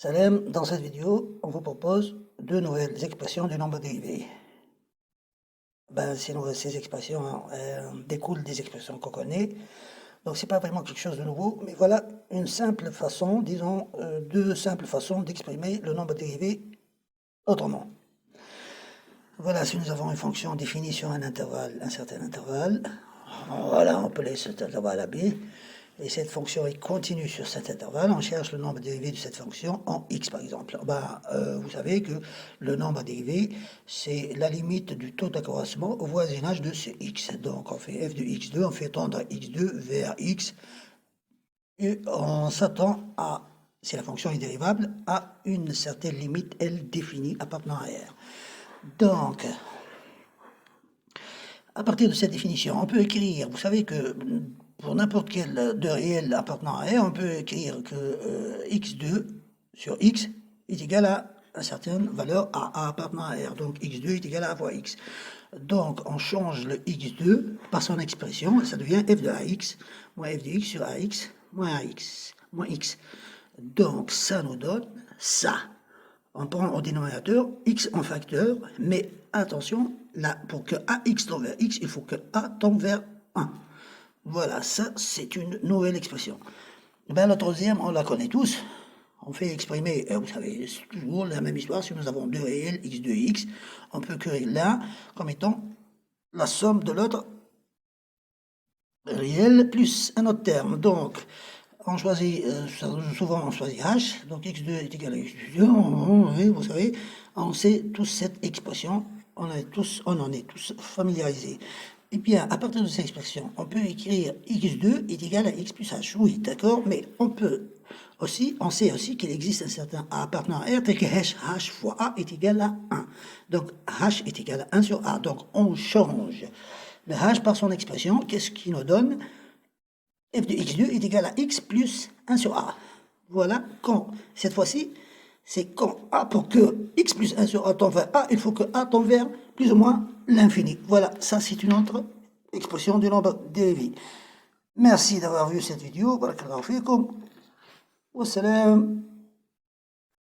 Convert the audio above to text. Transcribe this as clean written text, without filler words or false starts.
Salam, dans cette vidéo, on vous propose deux nouvelles expressions du nombre dérivé. Ces expressions découlent des expressions qu'on connaît, donc c'est pas vraiment quelque chose de nouveau, mais voilà une simple façon, disons deux simples façons d'exprimer le nombre dérivé autrement. Voilà, si nous avons une fonction définie sur un intervalle, un certain intervalle, voilà, on peut laisser cet intervalle à b, et cette fonction est continue sur cet intervalle, on cherche le nombre dérivé de cette fonction en x par exemple. Vous savez que le nombre dérivé, c'est la limite du taux d'accroissement au voisinage de ce x. Donc on fait f de x2, on fait tendre x2 vers x, et on s'attend à, si la fonction est dérivable, à une certaine limite L définie appartenant à R. Donc, à partir de cette définition, on peut écrire, vous savez que pour n'importe quel de réel appartenant à R, on peut écrire que x2 sur x est égal à une certaine valeur A appartenant à R. Donc x2 est égal à A fois x. Donc on change le x2 par son expression, et ça devient f de ax moins f de x sur ax moins ax moins x. Donc ça nous donne ça. On prend au dénominateur x en facteur, mais attention, là, pour que ax tend vers x, il faut que a tende vers 1. Voilà, ça c'est une nouvelle expression. La troisième, on la connaît tous. On fait exprimer, vous savez, c'est toujours la même histoire. Si nous avons deux réels, x2 et x, on peut créer l'un comme étant la somme de l'autre réel plus un autre terme. Donc, on choisit, souvent on choisit h, donc x2 est égal à x2, vous savez, on sait tous cette expression, on en est tous familiarisés. Et bien, à partir de cette expression, on peut écrire x2 est égal à x plus h, oui, d'accord, mais on sait aussi qu'il existe un certain a appartenant à R, tel que h fois a est égal à 1. Donc, h est égal à 1 sur a, donc on change le h par son expression, qu'est-ce qui nous donne f de x2 est égal à x plus 1 sur a. Voilà, quand, cette fois-ci, c'est quand a, pour que x plus 1 sur a tend vers a, il faut que a tend vers plus ou moins l'infini. Voilà, ça c'est une autre expression du nombre dérivé. Merci d'avoir vu cette vidéo. Barakallahu fikum. Wassalam.